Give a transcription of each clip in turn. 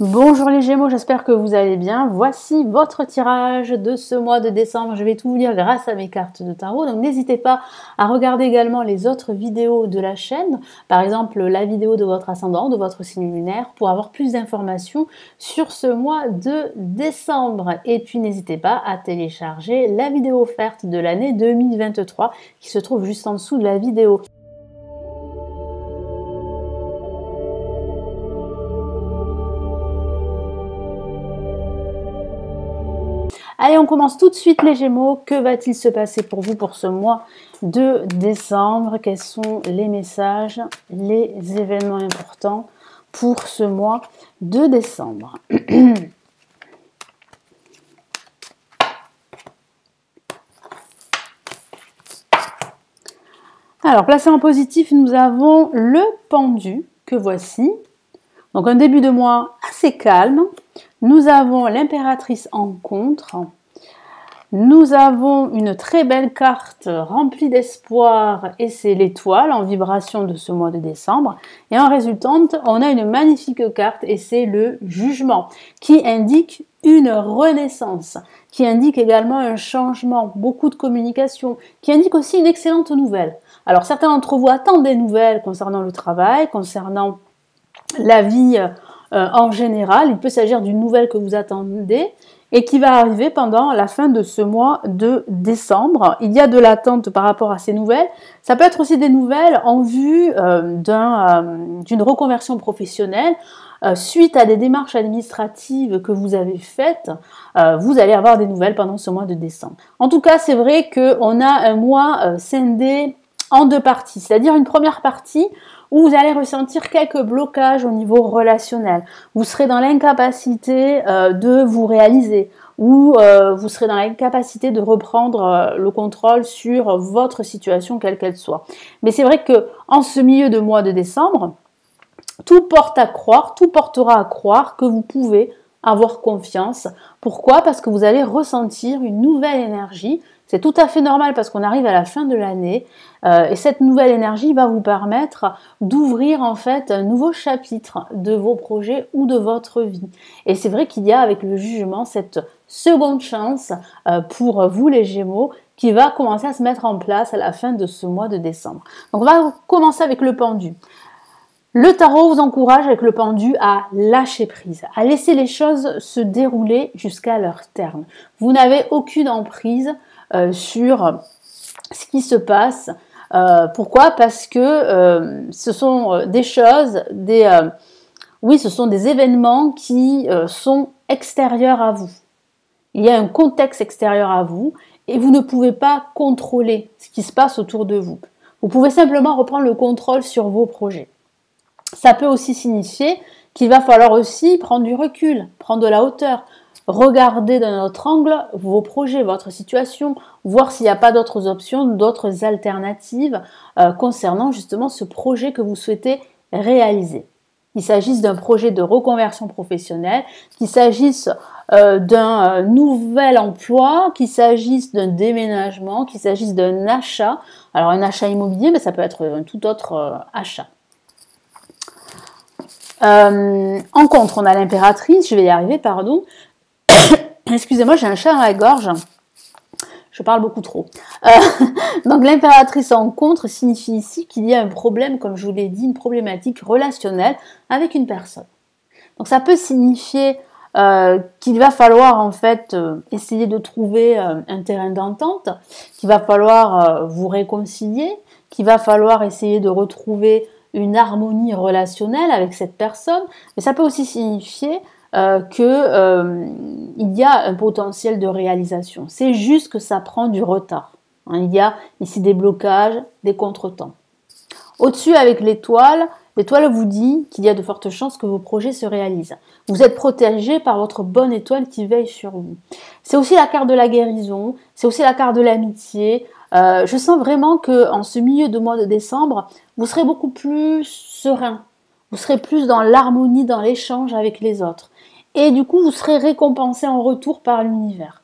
Bonjour les Gémeaux, j'espère que vous allez bien. Voici votre tirage de ce mois de décembre. Je vais tout vous lire grâce à mes cartes de tarot. Donc n'hésitez pas à regarder également les autres vidéos de la chaîne. Par exemple, la vidéo de votre ascendant, de votre signe lunaire, pour avoir plus d'informations sur ce mois de décembre. Et puis n'hésitez pas à télécharger la vidéo offerte de l'année 2023 qui se trouve juste en dessous de la vidéo. Allez, on commence tout de suite les Gémeaux. Que va-t-il se passer pour vous pour ce mois de décembre? Quels sont les messages, les événements importants pour ce mois de décembre? Alors, placé en positif, nous avons le pendu que voici. Donc, un début de mois assez calme. Nous avons l'impératrice en contre. Nous avons une très belle carte remplie d'espoir et c'est l'étoile en vibration de ce mois de décembre. Et en résultante, on a une magnifique carte et c'est le jugement qui indique une renaissance, qui indique également un changement, beaucoup de communication, qui indique aussi une excellente nouvelle. Alors certains d'entre vous attendent des nouvelles concernant le travail, concernant la vie en général. Il peut s'agir d'une nouvelle que vous attendez et qui va arriver pendant la fin de ce mois de décembre. Il y a de l'attente par rapport à ces nouvelles. Ça peut être aussi des nouvelles en vue d'une reconversion professionnelle. Suite à des démarches administratives que vous avez faites, vous allez avoir des nouvelles pendant ce mois de décembre. En tout cas, c'est vrai qu'on a un mois scindé en deux parties, c'est-à-dire une première partie où vous allez ressentir quelques blocages au niveau relationnel. Vous serez dans l'incapacité de vous réaliser ou vous serez dans l'incapacité de reprendre le contrôle sur votre situation quelle qu'elle soit. Mais c'est vrai que en ce milieu de mois de décembre, tout porte à croire, tout portera à croire que vous pouvez avoir confiance. Pourquoi? Parce que vous allez ressentir une nouvelle énergie. C'est tout à fait normal parce qu'on arrive à la fin de l'année et cette nouvelle énergie va vous permettre d'ouvrir en fait un nouveau chapitre de vos projets ou de votre vie. Et c'est vrai qu'il y a avec le jugement cette seconde chance pour vous les Gémeaux qui va commencer à se mettre en place à la fin de ce mois de décembre. Donc on va commencer avec le pendu. Le tarot vous encourage avec le pendu à lâcher prise, à laisser les choses se dérouler jusqu'à leur terme. Vous n'avez aucune emprise sur ce qui se passe. Pourquoi? Parce que ce sont des choses, ce sont des événements qui sont extérieurs à vous. Il y a un contexte extérieur à vous et vous ne pouvez pas contrôler ce qui se passe autour de vous. Vous pouvez simplement reprendre le contrôle sur vos projets. Ça peut aussi signifier qu'il va falloir aussi prendre du recul, prendre de la hauteur, regarder d'un autre angle vos projets, votre situation, voir s'il n'y a pas d'autres options, d'autres alternatives concernant justement ce projet que vous souhaitez réaliser. Qu'il s'agisse d'un projet de reconversion professionnelle, qu'il s'agisse d'un nouvel emploi, qu'il s'agisse d'un déménagement, qu'il s'agisse d'un achat. Alors un achat immobilier, mais ça peut être un tout autre achat. En contre, on a l'impératrice, je vais y arriver, pardon. Excusez-moi, j'ai un chat dans la gorge. Je parle beaucoup trop. Donc l'impératrice en contre signifie ici qu'il y a un problème, comme je vous l'ai dit, une problématique relationnelle avec une personne. Donc ça peut signifier qu'il va falloir en fait essayer de trouver un terrain d'entente, qu'il va falloir vous réconcilier, qu'il va falloir essayer de retrouver une harmonie relationnelle avec cette personne, mais ça peut aussi signifier qu'il y a un potentiel de réalisation. C'est juste que ça prend du retard. Il y a ici des blocages, des contretemps. Au-dessus, avec l'étoile, l'étoile vous dit qu'il y a de fortes chances que vos projets se réalisent. Vous êtes protégé par votre bonne étoile qui veille sur vous. C'est aussi la carte de la guérison, c'est aussi la carte de l'amitié. Je sens vraiment qu'en ce milieu de mois de décembre, vous serez beaucoup plus serein. Vous serez plus dans l'harmonie, dans l'échange avec les autres. Et du coup, vous serez récompensé en retour par l'univers.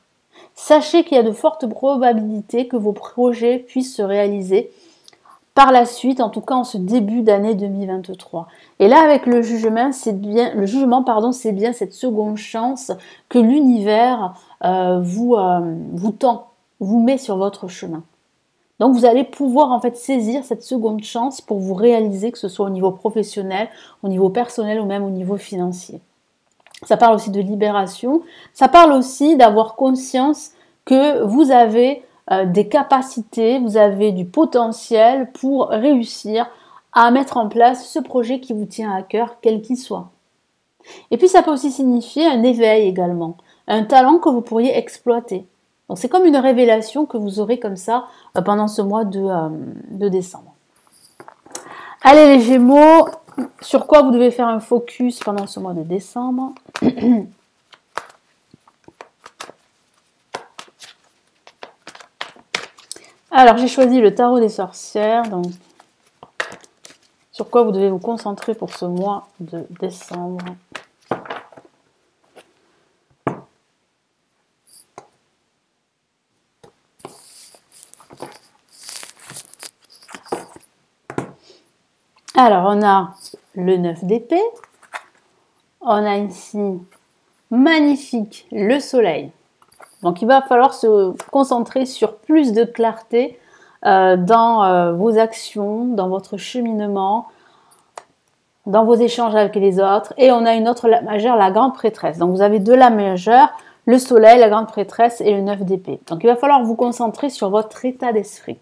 Sachez qu'il y a de fortes probabilités que vos projets puissent se réaliser par la suite, en tout cas en ce début d'année 2023. Et là, avec le jugement, c'est bien cette seconde chance que l'univers vous tend, vous met sur votre chemin. Donc vous allez pouvoir en fait saisir cette seconde chance pour vous réaliser, que ce soit au niveau professionnel, au niveau personnel ou même au niveau financier. Ça parle aussi de libération, ça parle aussi d'avoir conscience que vous avez des capacités, vous avez du potentiel pour réussir à mettre en place ce projet qui vous tient à cœur, quel qu'il soit. Et puis ça peut aussi signifier un éveil également, un talent que vous pourriez exploiter. Donc c'est comme une révélation que vous aurez comme ça pendant ce mois de décembre. Allez les Gémeaux, sur quoi vous devez faire un focus pendant ce mois de décembre? Alors, j'ai choisi le tarot des sorcières. Donc, sur quoi vous devez vous concentrer pour ce mois de décembre? Alors, on a le 9 d'épée. On a ici, magnifique, le soleil. Donc, il va falloir se concentrer sur plus de clarté dans vos actions, dans votre cheminement, dans vos échanges avec les autres. Et on a une autre lame majeure, la grande prêtresse. Donc, vous avez deux lames majeures, le soleil, la grande prêtresse et le 9 d'épée. Donc, il va falloir vous concentrer sur votre état d'esprit.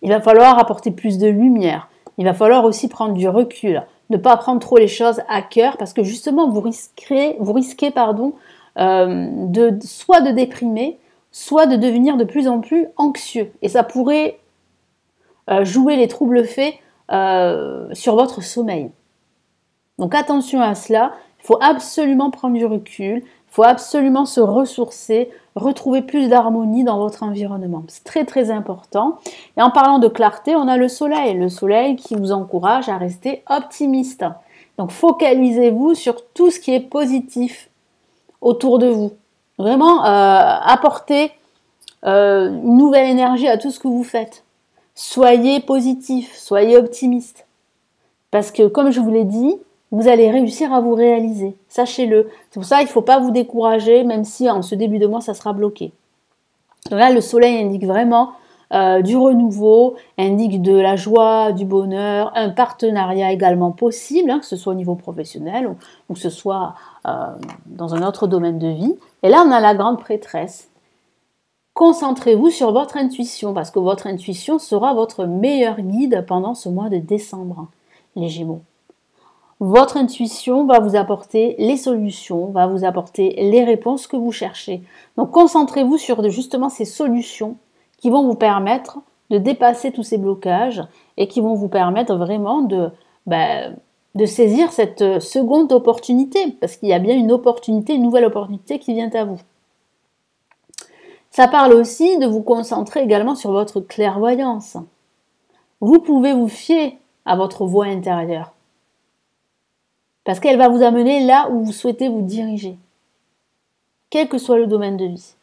Il va falloir apporter plus de lumière. Il va falloir aussi prendre du recul. Ne pas prendre trop les choses à cœur parce que justement, vous risquez soit de déprimer, soit de devenir de plus en plus anxieux. Et ça pourrait jouer les troubles faits sur votre sommeil. Donc attention à cela, il faut absolument prendre du recul, il faut absolument se ressourcer, retrouver plus d'harmonie dans votre environnement. C'est très très important. Et en parlant de clarté, on a le soleil qui vous encourage à rester optimiste. Donc focalisez-vous sur tout ce qui est positif autour de vous. Vraiment, apportez une nouvelle énergie à tout ce que vous faites. Soyez positif, soyez optimiste. Parce que, comme je vous l'ai dit, vous allez réussir à vous réaliser. Sachez-le. C'est pour ça qu'il ne faut pas vous décourager, même si en ce début de mois, ça sera bloqué. Donc là, le soleil indique vraiment du renouveau, indique de la joie, du bonheur, un partenariat également possible, que ce soit au niveau professionnel ou que ce soit dans un autre domaine de vie. Et là, on a la grande prêtresse. Concentrez-vous sur votre intuition, parce que votre intuition sera votre meilleur guide pendant ce mois de décembre, les Gémeaux. Votre intuition va vous apporter les solutions, va vous apporter les réponses que vous cherchez. Donc concentrez-vous sur justement ces solutions qui vont vous permettre de dépasser tous ces blocages et qui vont vous permettre vraiment de saisir cette seconde opportunité, parce qu'il y a bien une nouvelle opportunité qui vient à vous. Ça parle aussi de vous concentrer également sur votre clairvoyance. Vous pouvez vous fier à votre voix intérieure, parce qu'elle va vous amener là où vous souhaitez vous diriger, quel que soit le domaine de vie.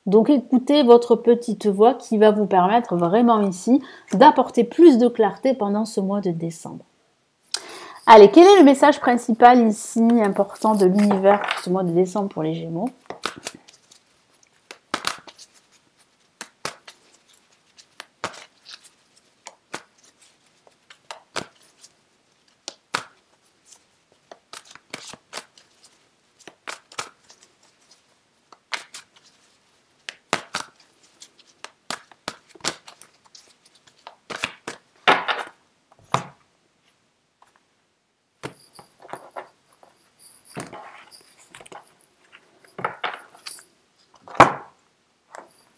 Donc écoutez votre petite voix qui va vous permettre vraiment ici d'apporter plus de clarté pendant ce mois de décembre. Allez, quel est le message principal ici important de l'univers pour ce mois de décembre pour les Gémeaux ?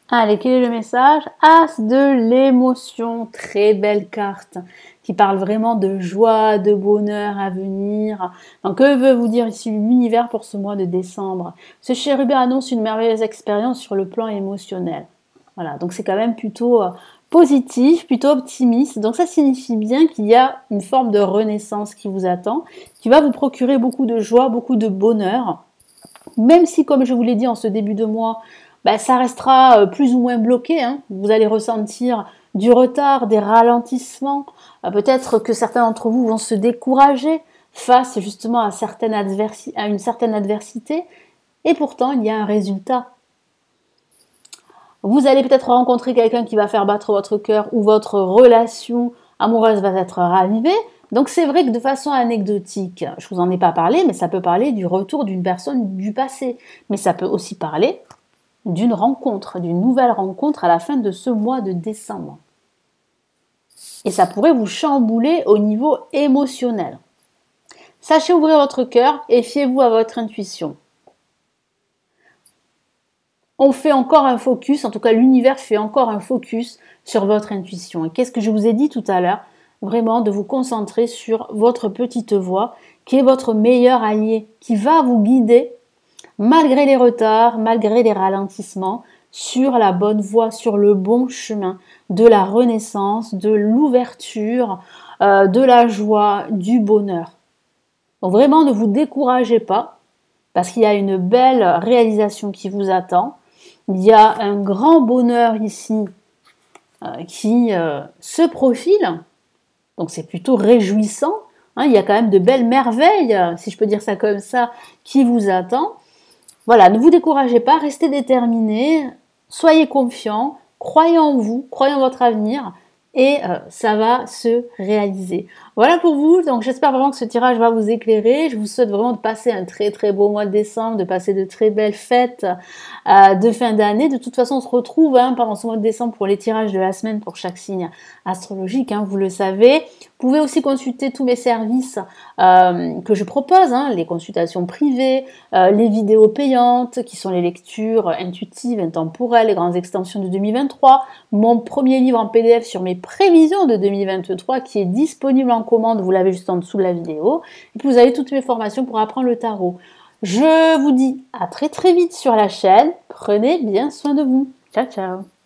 Allez, quel est le message? As de l'émotion, très belle carte, qui parle vraiment de joie, de bonheur à venir. Donc, que veut vous dire ici l'univers pour ce mois de décembre? Ce chérubin annonce une merveilleuse expérience sur le plan émotionnel. Voilà, donc c'est quand même plutôt positif, plutôt optimiste. Donc ça signifie bien qu'il y a une forme de renaissance qui vous attend, qui va vous procurer beaucoup de joie, beaucoup de bonheur. Même si, comme je vous l'ai dit en ce début de mois, ben, ça restera plus ou moins bloqué, hein. Vous allez ressentir du retard, des ralentissements. Peut-être que certains d'entre vous vont se décourager face justement à une certaine adversité. Et pourtant, il y a un résultat. Vous allez peut-être rencontrer quelqu'un qui va faire battre votre cœur ou votre relation amoureuse va être ravivée. Donc c'est vrai que de façon anecdotique, je vous en ai pas parlé, mais ça peut parler du retour d'une personne du passé. Mais ça peut aussi parler d'une rencontre, d'une nouvelle rencontre à la fin de ce mois de décembre. Et ça pourrait vous chambouler au niveau émotionnel. Sachez ouvrir votre cœur et fiez-vous à votre intuition. On fait encore un focus, en tout cas l'univers fait encore un focus sur votre intuition. Et qu'est-ce que je vous ai dit tout à l'heure? Vraiment de vous concentrer sur votre petite voix qui est votre meilleur allié, qui va vous guider malgré les retards, malgré les ralentissements, sur la bonne voie, sur le bon chemin de la renaissance, de l'ouverture, de la joie, du bonheur. Donc vraiment ne vous découragez pas parce qu'il y a une belle réalisation qui vous attend. Il y a un grand bonheur ici qui se profile, donc c'est plutôt réjouissant. Hein, il y a quand même de belles merveilles, si je peux dire ça comme ça, qui vous attendent. Voilà, ne vous découragez pas, restez déterminés, soyez confiants, croyez en vous, croyez en votre avenir et ça va se réaliser. Voilà pour vous, donc j'espère vraiment que ce tirage va vous éclairer. Je vous souhaite vraiment de passer un très très beau mois de décembre, de passer de très belles fêtes de fin d'année. De toute façon, on se retrouve pendant ce mois de décembre pour les tirages de la semaine pour chaque signe astrologique, vous le savez. Vous pouvez aussi consulter tous mes services que je propose, les consultations privées, les vidéos payantes qui sont les lectures intuitives, intemporelles, les grandes extensions de 2023, mon premier livre en PDF sur mes prévisions de 2023 qui est disponible en commande, vous l'avez juste en dessous de la vidéo. Et puis vous avez toutes mes formations pour apprendre le tarot. Je vous dis à très très vite sur la chaîne. Prenez bien soin de vous. Ciao, ciao.